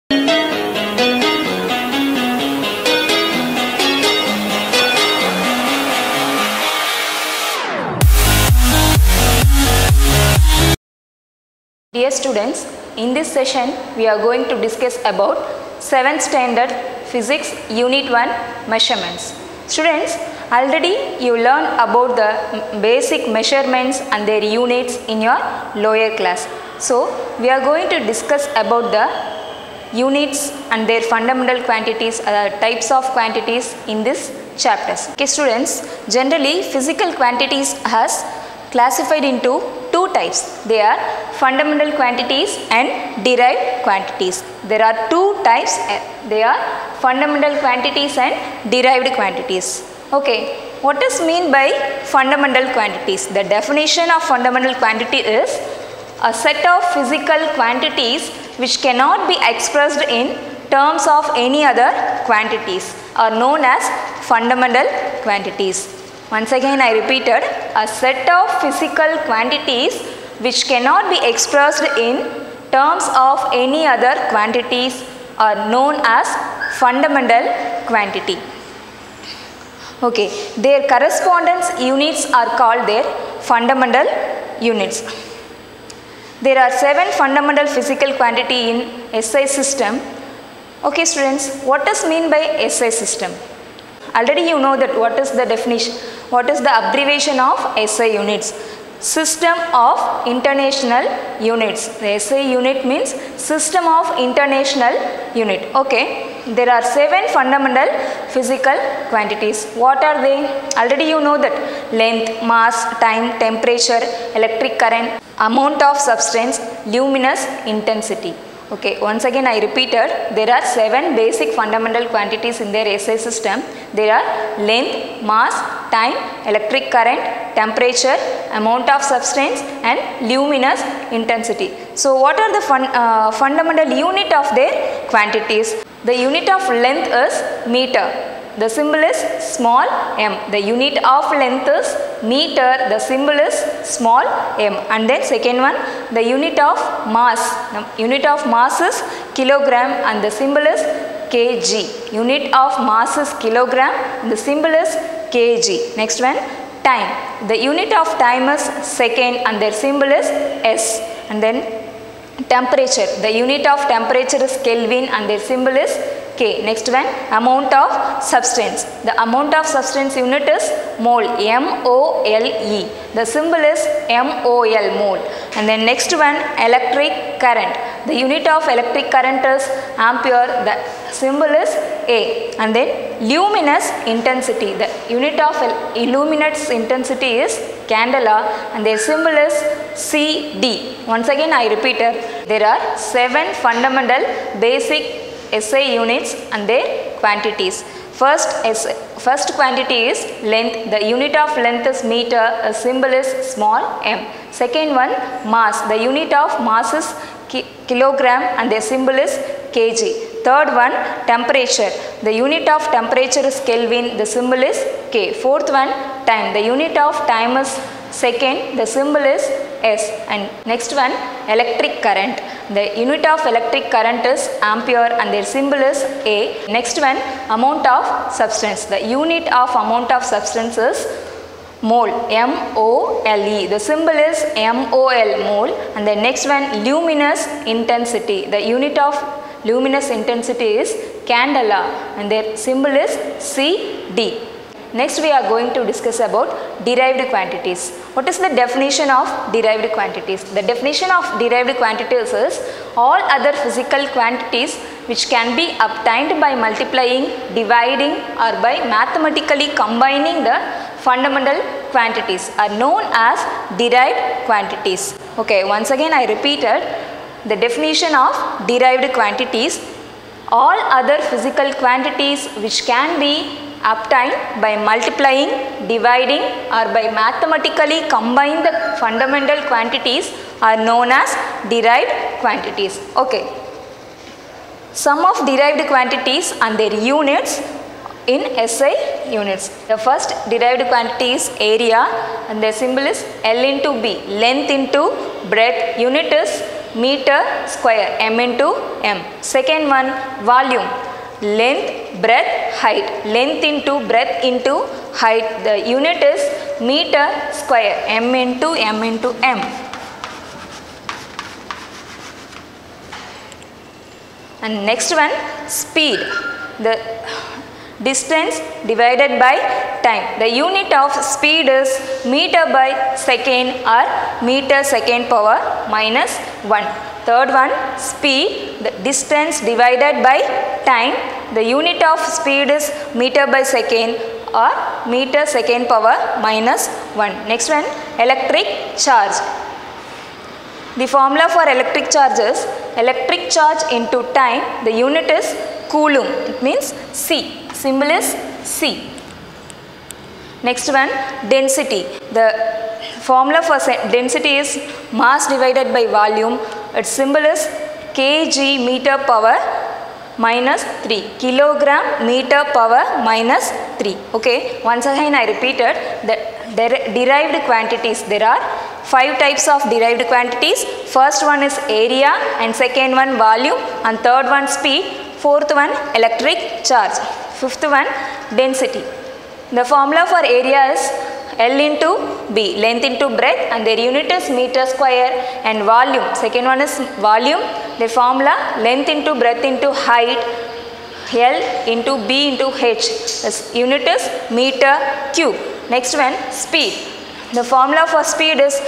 Dear students, in this session we are going to discuss about 7th standard physics unit 1 measurements. Students, already you learned about the basic measurements and their units in your lower class. So we are going to discuss about the units and their fundamental quantities, types of quantities in this chapters. Okay students, generally physical quantities has classified into two types. They are fundamental quantities and derived quantities. There are two types. They are fundamental quantities and derived quantities. Okay, what is mean by fundamental quantities? The definition of fundamental quantity is a set of physical quantities which cannot be expressed in terms of any other quantities are known as fundamental quantities. Once again I repeated, a set of physical quantities which cannot be expressed in terms of any other quantities are known as fundamental quantity. Okay, their correspondence units are called their fundamental units. There are 7 fundamental physical quantity in SI system. Okay students, what is mean by SI system? Already you know that what is the definition, what is the abbreviation of SI units? System of International Units. The SI unit means System of International Unit. Okay, there are 7 fundamental physical quantities. What are they? Already you know that length, mass, time, temperature, electric current, amount of substance, luminous intensity. Okay, once again I repeated, there are 7 basic fundamental quantities in their SI system. There are length, mass, time, electric current, temperature, amount of substance and luminous intensity. So what are the fundamental unit of their quantities? The unit of length is meter. The symbol is small m. The unit of length is meter. The symbol is small m. And then second one, the unit of mass. The unit of mass is kilogram and the symbol is kg. Unit of mass is kilogram and the symbol is kg. Next one, time. The unit of time is second and their symbol is s. And then temperature. The unit of temperature is Kelvin and their symbol is K. Next one, amount of substance. The amount of substance unit is mole, M-O-L-E. The symbol is M-O-L, mole. And then next one, electric current. The unit of electric current is ampere. The symbol is A. And then luminous intensity. The unit of luminous intensity is candela and their symbol is CD. Once again I repeated, there are 7 fundamental basic SI units and their quantities. First quantity is length. The unit of length is meter. The symbol is small m. Second one, mass. The unit of mass is kilogram and the symbol is kg. Third one, temperature. The unit of temperature is Kelvin. The symbol is K. Fourth one, time. The unit of time is second. The symbol is S. And next one, electric current. The unit of electric current is ampere and their symbol is A. Next one, amount of substance. The unit of amount of substance is mole, M-O-L-E. The symbol is M-O-L, mole. And the next one, luminous intensity. The unit of luminous intensity is candela and their symbol is CD. Next we are going to discuss about derived quantities. What is the definition of derived quantities? The definition of derived quantities is all other physical quantities which can be obtained by multiplying, dividing or by mathematically combining the fundamental quantities are known as derived quantities. Okay, once again I repeated the definition of derived quantities. All other physical quantities which can be obtained by multiplying, dividing or by mathematically combine the fundamental quantities are known as derived quantities. Okay. Sum of derived quantities and their units in SI units. The first derived quantity is area and the symbol is L into B. Length into breadth, unit is meter square, m into m. Second one, volume, length, breadth, height. Length into breadth into height. The unit is meter square, m into m. And next one, speed, the distance divided by time. The unit of speed is meter by second or meter second power minus 1. Third one, speed, the distance divided by time. The unit of speed is meter by second or meter second power minus 1. Next one, electric charge. The formula for electric charge is electric charge into time. The unit is coulomb. It means C. Symbol is C. Next one, density. The formula for density is mass divided by volume. Its symbol is kg meter power minus 3. Kilogram meter power minus 3. Okay. Once again I repeated the derived quantities. There are 5 types of derived quantities. First one is area, and second one volume, and third one speed, fourth one electric charge, fifth one density. The formula for area is L into B, length into breadth, and their unit is meter square. And volume, second one is volume, the formula length into breadth into height, L into B into H, the unit is meter cube. Next one, speed. The formula for speed is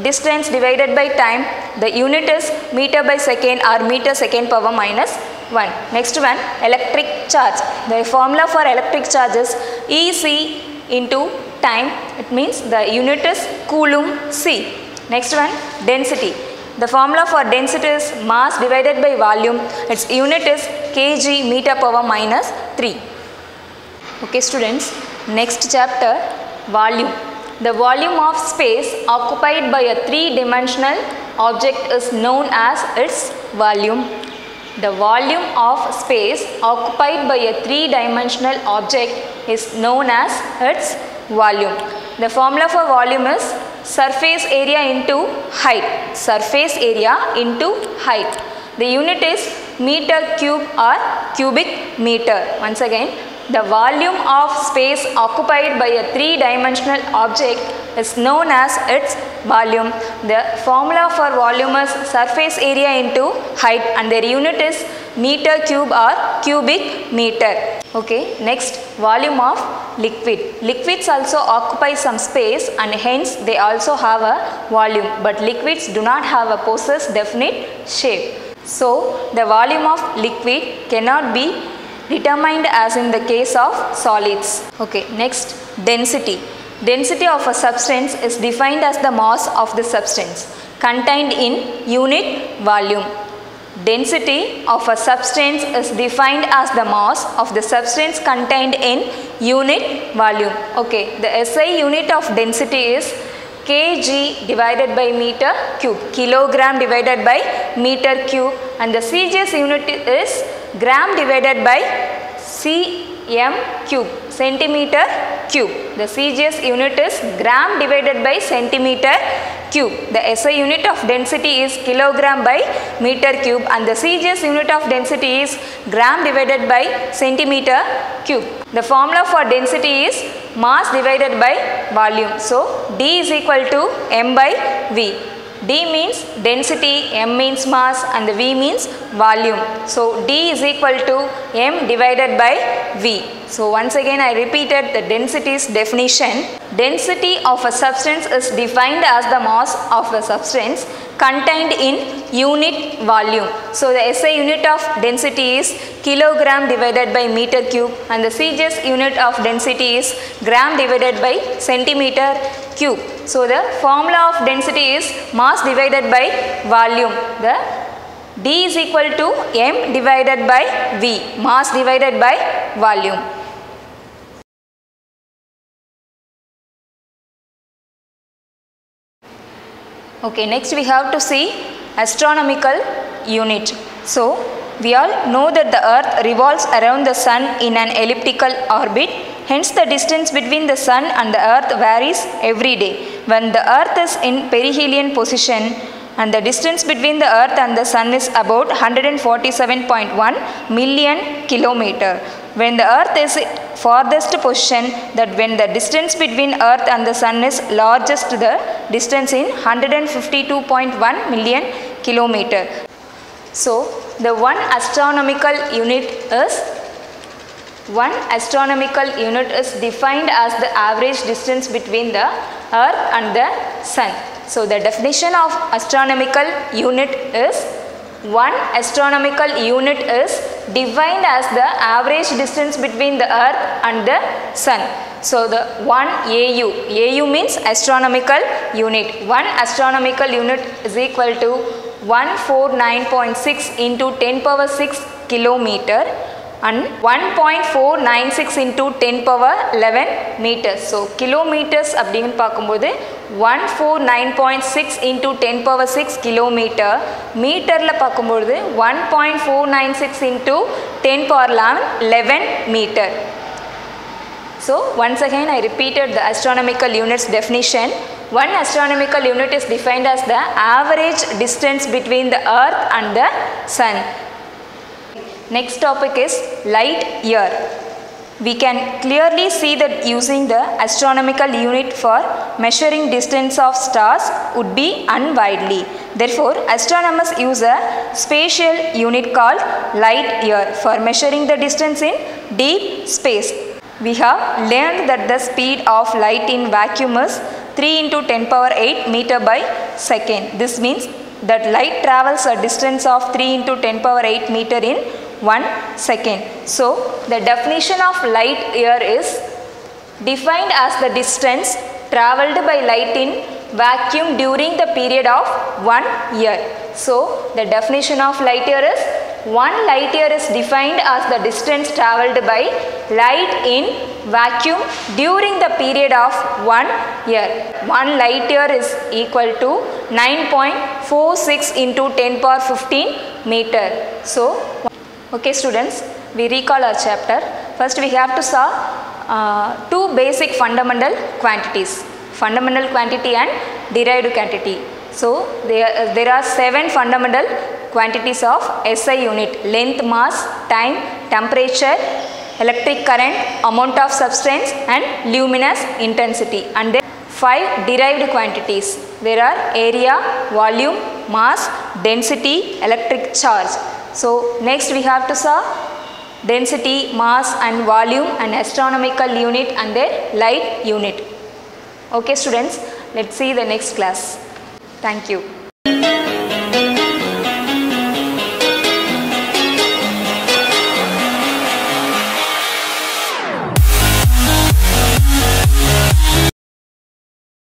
distance divided by time. The unit is meter by second or meter second power minus 1. Next one, electric charge. The formula for electric charge is EC into time. It means the unit is coulomb C. Next one, density. The formula for density is mass divided by volume. Its unit is kg meter power minus 3. Okay students, next chapter, volume. The volume of space occupied by a three-dimensional object is known as its volume. The volume of space occupied by a three-dimensional object is known as its volume. The formula for volume is surface area into height. Surface area into height. The unit is meter cube or cubic meter. Once again, the volume of space occupied by a three-dimensional object is known as its volume. The formula for volume is surface area into height, and their unit is meter cube or cubic meter. Okay, next, volume of liquid. Liquids also occupy some space and hence they also have a volume, but liquids do not have a possess definite shape. So, the volume of liquid cannot be determined as in the case of solids. Okay, next, density. Density of a substance is defined as the mass of the substance contained in unit volume. Density of a substance is defined as the mass of the substance contained in unit volume. Okay, the SI unit of density is kg divided by meter cube, kilogram divided by meter cube, and the CGS unit is gram divided by cm cube, centimeter cube. The CGS unit is gram divided by centimeter cube. The SI unit of density is kilogram by meter cube, and the CGS unit of density is gram divided by centimeter cube. The formula for density is mass divided by volume. So, D is equal to m by V. D means density, m means mass, and the V means volume. So, D is equal to m divided by V. So, once again I repeated the density's definition. Density of a substance is defined as the mass of a substance contained in unit volume. So, the SI unit of density is kilogram divided by meter cube, and the CGS unit of density is gram divided by centimeter cube. So, the formula of density is mass divided by volume. The D is equal to m divided by V, mass divided by volume. Okay, next we have to see astronomical unit. So, we all know that the earth revolves around the sun in an elliptical orbit. Hence, the distance between the sun and the earth varies every day. When the earth is in perihelion position, and the distance between the earth and the sun is about 147.1 million kilometer. When the earth is farthest position, that when the distance between earth and the sun is largest, the distance in 152.1 million kilometer. So the one astronomical unit is defined as the average distance between the earth and the sun. So the definition of astronomical unit is one astronomical unit is defined as the average distance between the earth and the sun. So the 1 AU means astronomical unit. 1 astronomical unit is equal to 149.6 into 10 power 6 kilometer and 1.496 into 10 power 11 meters. So kilometers அப்படினு பாக்கும்போது 149.6 into 10 power 6 kilometer, மீட்டர்ல பாக்கும்போது 1.496 into 10 power 11 meter. So once again I repeated the astronomical units definition. One astronomical unit is defined as the average distance between the earth and the sun. Next topic is light year. We can clearly see that using the astronomical unit for measuring distance of stars would be unwieldy. Therefore, astronomers use a spatial unit called light year for measuring the distance in deep space. We have learned that the speed of light in vacuum is 3 into 10 power 8 meter by second. This means that light travels a distance of 3 into 10 power 8 meter in 1 second. So the definition of light year is defined as the distance travelled by light in vacuum during the period of 1 year. So the definition of light year is 1 light year is defined as the distance travelled by light in vacuum during the period of 1 year. 1 light year is equal to 9.46 into 10 power 15 meter. So okay students, we recall our chapter. First we have to solve two basic fundamental quantities, fundamental quantity and derived quantity. So there are 7 fundamental quantities of SI unit: length, mass, time, temperature, electric current, amount of substance and luminous intensity. And then 5 derived quantities. There are area, volume, mass, density, electric charge. So next we have to solve density, mass and volume and astronomical unit and their light unit. Okay students, let's see the next class. Thank you.